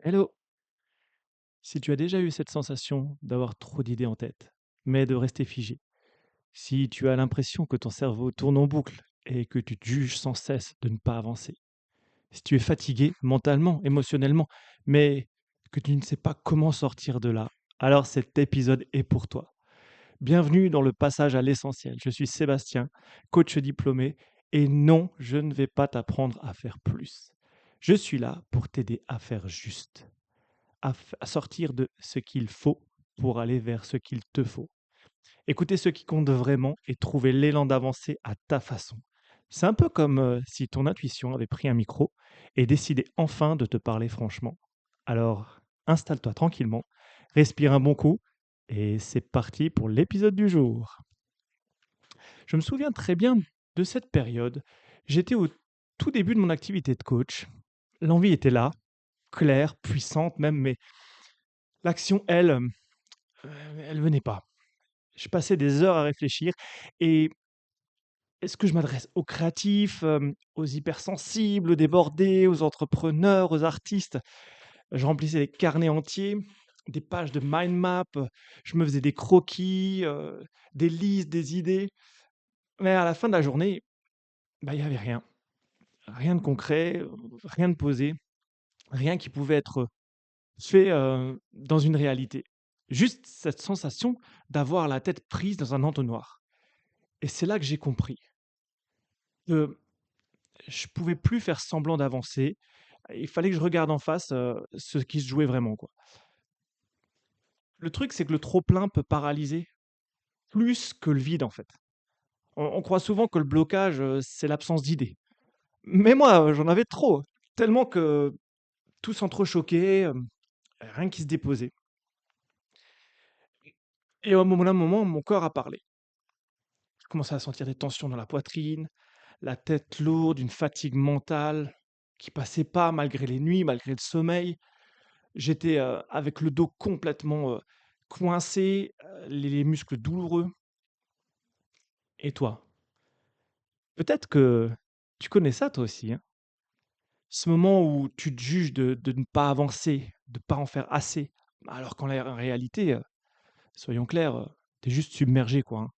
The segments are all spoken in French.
Hello! Si tu as déjà eu cette sensation d'avoir trop d'idées en tête, mais de rester figé, si tu as l'impression que ton cerveau tourne en boucle et que tu te juges sans cesse de ne pas avancer, si tu es fatigué mentalement, émotionnellement, mais que tu ne sais pas comment sortir de là, alors cet épisode est pour toi. Bienvenue dans le passage à l'essentiel. Je suis Sébastien, coach diplômé, et non, je ne vais pas t'apprendre à faire plus. Je suis là pour t'aider à faire juste. À sortir de ce qu'il faut pour aller vers ce qu'il te faut. Écouter ce qui compte vraiment et trouver l'élan d'avancer à ta façon. C'est un peu comme si ton intuition avait pris un micro et décidé enfin de te parler franchement. Alors, installe-toi tranquillement, respire un bon coup et c'est parti pour l'épisode du jour. Je me souviens très bien de cette période. J'étais au tout début de mon activité de coach. L'envie était là, claire, puissante même, mais l'action, elle, elle venait pas. Je passais des heures à réfléchir et est-ce que je m'adresse aux créatifs, aux hypersensibles, aux débordés, aux entrepreneurs, aux artistes? Je remplissais des carnets entiers, des pages de mind map, je me faisais des croquis, des listes, des idées, mais à la fin de la journée, bah, il y avait rien. Rien de concret, rien de posé, rien qui pouvait être fait, dans une réalité. Juste cette sensation d'avoir la tête prise dans un entonnoir. Et c'est là que j'ai compris que je pouvais plus faire semblant d'avancer. Il fallait que je regarde en face, ce qui se jouait vraiment, quoi. Le truc, c'est que le trop plein peut paralyser plus que le vide, en fait. On croit souvent que le blocage, c'est l'absence d'idées. Mais moi, j'en avais trop, tellement que tout s'entrechoquait, rien qui se déposait. Et au moment d'un moment, mon corps a parlé. Je commençais à sentir des tensions dans la poitrine, la tête lourde, une fatigue mentale qui passait pas malgré les nuits, malgré le sommeil. J'étais, avec le dos complètement, coincé, les muscles douloureux. Et toi? Peut-être que tu connais ça toi aussi, hein? Ce moment où tu te juges de ne pas avancer, de pas en faire assez, alors qu'en la réalité, soyons clairs, tu es juste submergé, quoi, hein.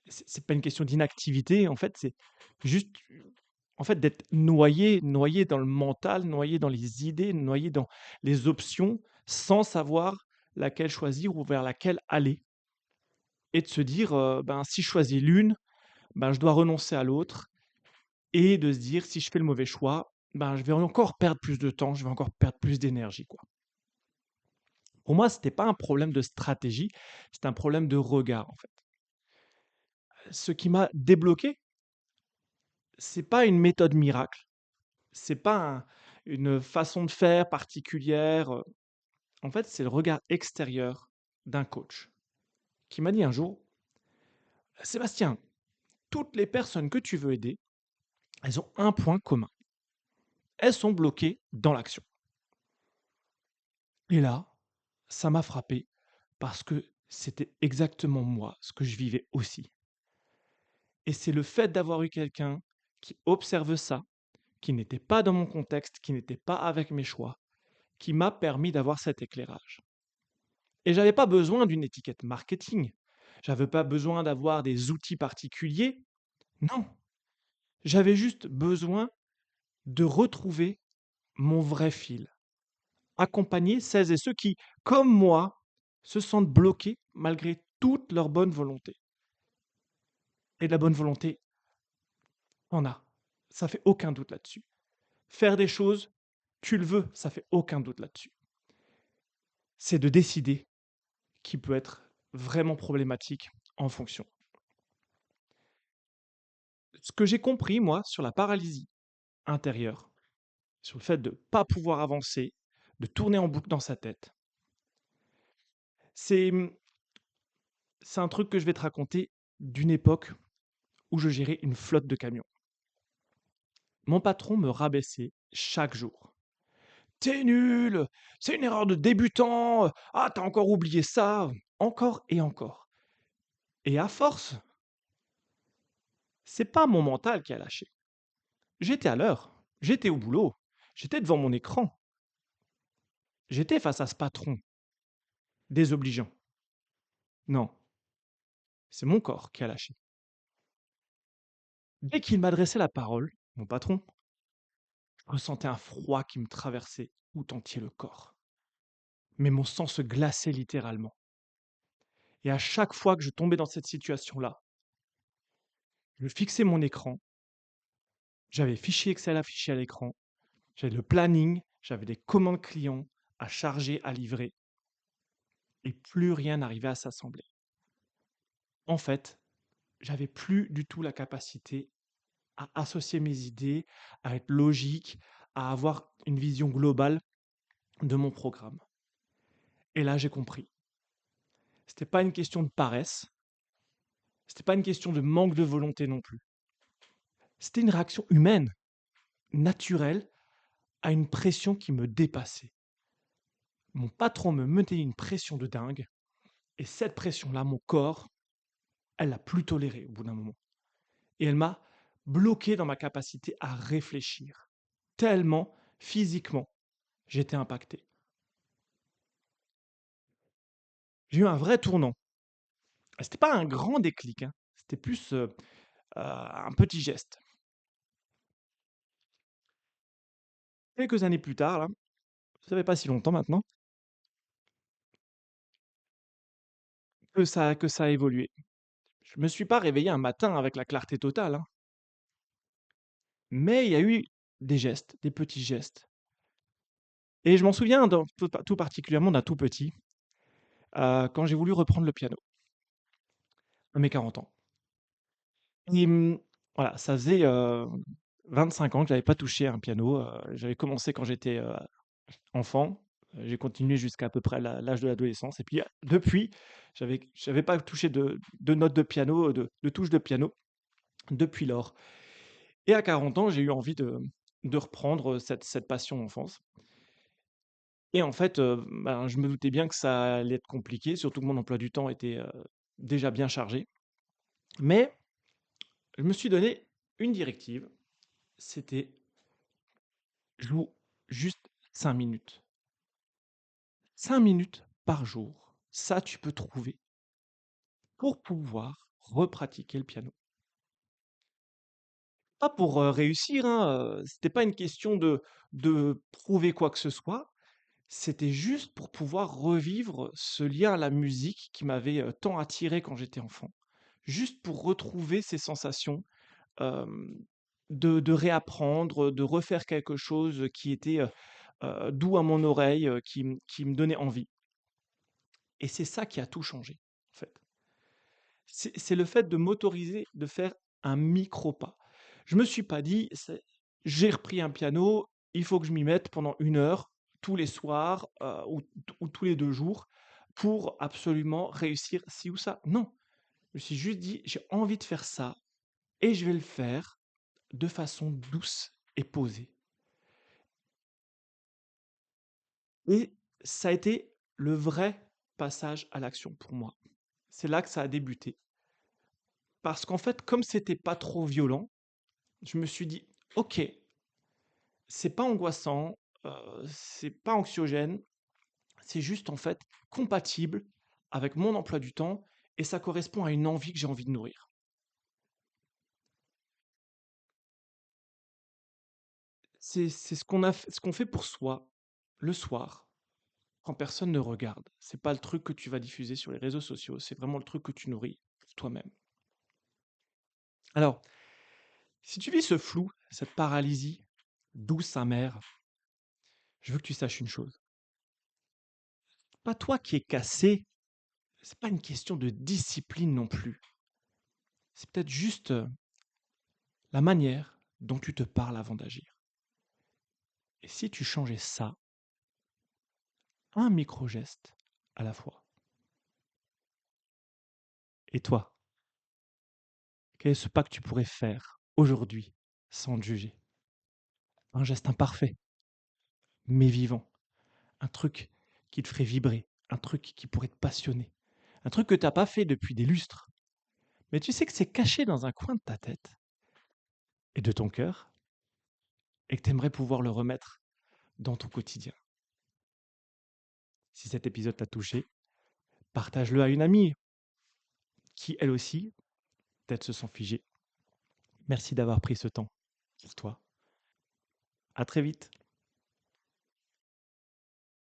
C'est pas une question d'inactivité, en fait, c'est juste, en fait, d'être noyé dans le mental, noyé dans les idées, noyé dans les options, sans savoir laquelle choisir ou vers laquelle aller. Et de se dire, ben, si je choisis l'une, ben, je dois renoncer à l'autre et de se dire: «Si je fais le mauvais choix, ben, je vais encore perdre plus de temps, je vais encore perdre plus d'énergie», quoi. Pour moi, c'était pas un problème de stratégie, c'était un problème de regard, en fait. Ce qui m'a débloqué, c'est pas une méthode miracle, c'est pas une façon de faire particulière, en fait, c'est le regard extérieur d'un coach qui m'a dit un jour: «Sébastien, toutes les personnes que tu veux aider, elles ont un point commun, elles sont bloquées dans l'action». Et là, ça m'a frappé parce que c'était exactement moi, ce que je vivais aussi. Et c'est le fait d'avoir eu quelqu'un qui observe ça, qui n'était pas dans mon contexte, qui n'était pas avec mes choix, qui m'a permis d'avoir cet éclairage. Et j'avais pas besoin d'une étiquette marketing, j'avais pas besoin d'avoir des outils particuliers, non, j'avais juste besoin de retrouver mon vrai fil, accompagner celles et ceux qui, comme moi, se sentent bloqués malgré toute leur bonne volonté. Et de la bonne volonté, on a. Ça fait aucun doute là-dessus. Faire des choses, tu le veux, ça fait aucun doute là-dessus. C'est de décider qui peut être vraiment problématique en fonction. Ce que j'ai compris, moi, sur la paralysie intérieure, sur le fait de ne pas pouvoir avancer, de tourner en boucle dans sa tête, c'est c'est un truc que je vais te raconter d'une époque où je gérais une flotte de camions. Mon patron me rabaissait chaque jour. «Tu nul! C'est une erreur de débutant! Ah, t'as encore oublié ça!» Encore et encore. Et à force, c'est pas mon mental qui a lâché. J'étais à l'heure, j'étais au boulot, j'étais devant mon écran. J'étais face à ce patron, désobligeant. Non, c'est mon corps qui a lâché. Dès qu'il m'adressait la parole, mon patron, je ressentais un froid qui me traversait tout entier le corps. Mais mon sang se glaçait littéralement. Et à chaque fois que je tombais dans cette situation-là, je fixais mon écran, j'avais fichier Excel affiché à l'écran, j'avais le planning, j'avais des commandes clients à charger, à livrer, et plus rien n'arrivait à s'assembler. En fait, j'avais plus du tout la capacité à associer mes idées, à être logique, à avoir une vision globale de mon programme. Et là, j'ai compris. C'était pas une question de paresse, c'était pas une question de manque de volonté non plus. C'était une réaction humaine, naturelle, à une pression qui me dépassait. Mon patron me mettait une pression de dingue, et cette pression-là, mon corps, elle l'a plus tolérée au bout d'un moment. Et elle m'a bloqué dans ma capacité à réfléchir, tellement physiquement j'étais impacté. J'ai eu un vrai tournant. C'était pas un grand déclic, hein, c'était plus un petit geste. Quelques années plus tard, là, ça fait pas si longtemps maintenant, que ça a évolué. Je me suis pas réveillé un matin avec la clarté totale, hein, mais il y a eu des gestes, des petits gestes. Et je m'en souviens tout particulièrement d'un tout petit, quand j'ai voulu reprendre le piano, à mes 40 ans. Et voilà, ça faisait, 25 ans que j'avais pas touché un piano, j'avais commencé quand j'étais, enfant, j'ai continué jusqu'à peu près l'âge de l'adolescence et puis, depuis, j'avais pas touché de notes de piano, de touches de piano depuis lors. Et à 40 ans, j'ai eu envie de reprendre, cette passion d'enfance. Et en fait, ben, je me doutais bien que ça allait être compliqué, surtout que mon emploi du temps était, déjà bien chargé. Mais je me suis donné une directive, c'était: «Joue juste 5 minutes». 5 minutes par jour, ça tu peux trouver pour pouvoir repratiquer le piano. Pas pour, réussir, hein, c'était pas une question de prouver quoi que ce soit, c'était juste pour pouvoir revivre ce lien à la musique qui m'avait, tant attiré quand j'étais enfant. Juste pour retrouver ces sensations, hem, de réapprendre, de refaire quelque chose qui était, doux à mon oreille, qui me donnait envie. Et c'est ça qui a tout changé, en fait. C'est le fait de m'autoriser de faire un micro pas. Je me suis pas dit: «C'est j'ai repris un piano, il faut que je m'y mette pendant 1 heure tous les soirs, ou tous les 2 jours pour absolument réussir ci ou ça». Non, je me suis juste dit: «J'ai envie de faire ça et je vais le faire de façon douce et posée». Et ça a été le vrai passage à l'action pour moi. C'est là que ça a débuté. Parce qu'en fait, comme c'était pas trop violent, je me suis dit: «OK, c'est pas angoissant, c'est pas anxiogène, c'est juste, en fait, compatible avec mon emploi du temps et ça correspond à une envie que j'ai envie de nourrir». C'est ce qu'on fait pour soi, le soir, quand personne ne regarde. C'est pas le truc que tu vas diffuser sur les réseaux sociaux, c'est vraiment le truc que tu nourris toi-même. Alors, si tu vis ce flou, cette paralysie douce, amère, je veux que tu saches une chose: pas toi qui es cassé, c'est pas une question de discipline non plus. C'est peut-être juste, la manière dont tu te parles avant d'agir. Et si tu changeais ça, un micro-geste à la fois. Et toi, quel est ce pas que tu pourrais faire aujourd'hui sans te juger? Un geste imparfait, mais vivant. Un truc qui te ferait vibrer, un truc qui pourrait te passionner. Un truc que tu as pas fait depuis des lustres, mais tu sais que c'est caché dans un coin de ta tête et de ton cœur et que tu aimerais pouvoir le remettre dans ton quotidien. Si cet épisode t'a touché, partage-le à une amie qui, elle aussi, peut-être se sent figée. Merci d'avoir pris ce temps pour toi. À très vite.